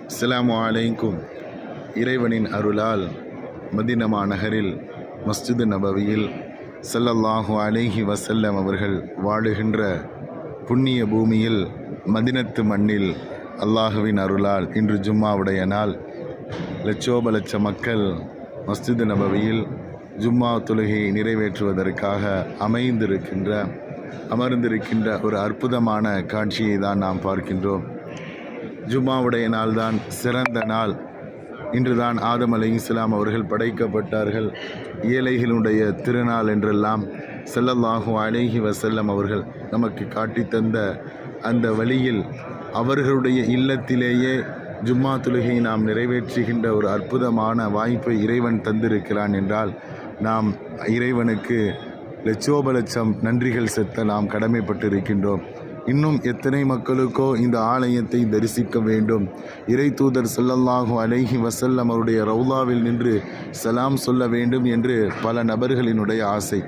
அஸ்ஸலாமு அலைக்கும். இறைவனின் அருளால் மதீனா நகரில் மஸ்ஜிது நபவியில் ஸல்லல்லாஹு அலைஹி வஸல்லம் அவர்கள் வாழுகின்ற புண்ணிய பூமியில் மதினத்து மண்ணில் அல்லாஹுவின் அருளால் இன்று ஜும்மாவுடைய நாள் லட்சோப லட்ச மக்கள் மஸ்ஜிது நபவியில் ஜும்மா தொழுகையை நிறைவேற்றுவதற்காக அமர்ந்திருக்கின்ற ஒரு அற்புதமான காட்சியை தான் நாம் பார்க்கின்றோம். ஜும்மாவுடைய நாள்தான் சிறந்த நாள். இன்றுதான் ஆதம் அலைஹிஸ்ஸலாம் அவர்கள் படைக்கப்பட்டார்கள். ஏழைகளுடைய திருநாள் என்றெல்லாம் ஸல்லல்லாஹு அலைஹி வஸல்லம் அவர்கள் நமக்கு காட்டித்தந்த அந்த வழியில் அவர்களுடைய இல்லத்திலேயே ஜும்மா தொழுகையை நாம் நிறைவேற்றுகின்ற ஒரு அற்புதமான வாய்ப்பை இறைவன் தந்திருக்கிறான் என்றால் நாம் இறைவனுக்கு லட்சோப லட்சம் நன்றிகள் செலுத்த நாம் கடமைப்பட்டிருக்கின்றோம். இன்னும் எத்தனை மக்களுக்கோ இந்த ஆலயத்தை தரிசிக்க வேண்டும், இறை தூதர் ஸல்லல்லாஹு அலைஹி வஸல்லம் அவருடைய ரவுலாவில் நின்று சலாம் சொல்ல வேண்டும் என்று பல நபர்களினுடைய ஆசை.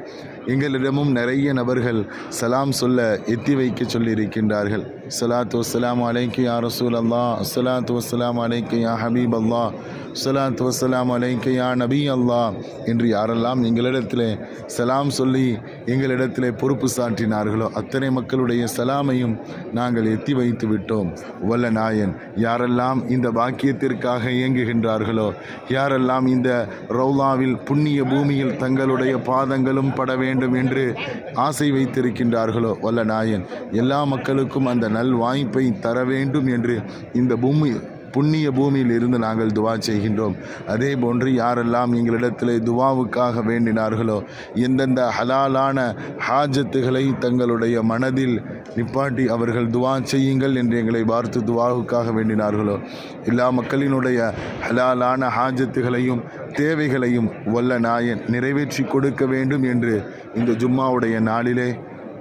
எங்களிடமும் நிறைய நபர்கள் சலாம் சொல்ல எத்தி வைக்க சொல்லியிருக்கின்றார்கள். ஸலாத்து வஸ்ஸலாமு அலைக்கு யா ரசூல் அல்லாஹ், ஸலாத்து வஸ்ஸலாமு அலைக்கு யா ஹபீப் அல்லாஹ், ஸலாத்து வஸ்ஸலாமு அலைக்கு யா நபி அல்லாஹ் என்று யாரெல்லாம் எங்களிடத்திலே சலாம் சொல்லி எங்களிடத்திலே பொறுப்பு சாட்டினார்களோ அத்தனை மக்களுடைய சலாமையும் நாங்கள் எத்தி வைத்து விட்டோம். வல்ல நாயன் யாரெல்லாம் இந்த பாக்கியத்திற்காக இயங்குகின்றார்களோ, யாரெல்லாம் இந்த ரவுலாவில் புண்ணிய பூமியில் தங்களுடைய பாதங்களும் பட வேண்டும் என்று ஆசை வைத்திருக்கின்றார்களோ, வல்ல நாயன் எல்லா மக்களுக்கும் அந்த நல் வாய்ப்பை தர வேண்டும் என்று இந்த புண்ணிய பூமியில் இருந்து நாங்கள் துவா செய்கின்றோம். அதே போன்று யாரெல்லாம் எங்களிடத்தில் துவாவுக்காக வேண்டினார்களோ, எந்தெந்த ஹலாலான ஹாஜத்துகளை தங்களுடைய மனதில் நிப்பாட்டி அவர்கள் துவா செய்யுங்கள் என்று எங்களை பார்த்து துவாவுக்காக வேண்டினார்களோ, எல்லா மக்களினுடைய ஹலாலான ஹாஜத்துகளையும் தேவைகளையும் வல்ல நாயன் நிறைவேற்றி கொடுக்க வேண்டும் என்று இந்த ஜும்மாவுடைய நாளிலே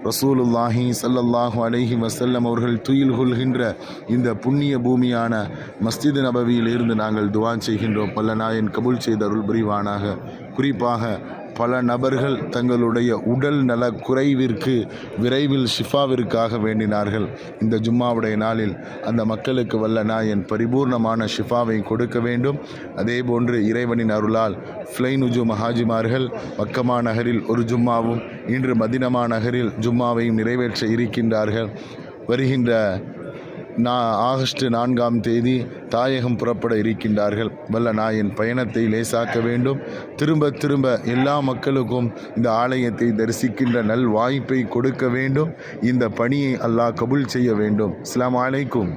ரசூலுல்லாஹி ஸல்லல்லாஹு அலைஹி வஸல்லம் அவர்கள் துயில் கொள்கின்ற இந்த புண்ணிய பூமியான மஸ்ஜிது நபவியில் இருந்து நாங்கள் துவா செய்கின்றோம். வல்ல நாயன் கபூல் செய்த அருள் புரிவானாக. குறிப்பாக பல நபர்கள் தங்களுடைய உடல் நல குறைவிற்கு விரைவில் ஷிஃபாவிற்காக வேண்டினார்கள். இந்த ஜும்மாவுடைய நாளில் அந்த மக்களுக்கு வல்ல நாயன் பரிபூர்ணமான ஷிஃபாவை கொடுக்க வேண்டும். அதே போன்று இறைவனின் அருளால் ஃப்ளைனுஜு மஹாஜிமார்கள் மக்கமா நகரில் ஒரு ஜும்மாவும் இன்று மதினா நகரில் ஜும்மாவையும் நிறைவேற்ற இருக்கின்றார்கள். வருகின்ற ஆகஸ்ட் 4ஆம் தேதி தாயகம் புறப்பட இருக்கின்றார்கள். வல்ல நாயன் பயணத்தை லேசாக்க வேண்டும். திரும்ப எல்லா மக்களுக்கும் இந்த ஆலயத்தை தரிசிக்கின்ற நல் வாய்ப்பை கொடுக்க வேண்டும். இந்த பணியை அல்லாஹ் கபூல் செய்ய வேண்டும். அஸ்ஸலாமு அலைக்கும்.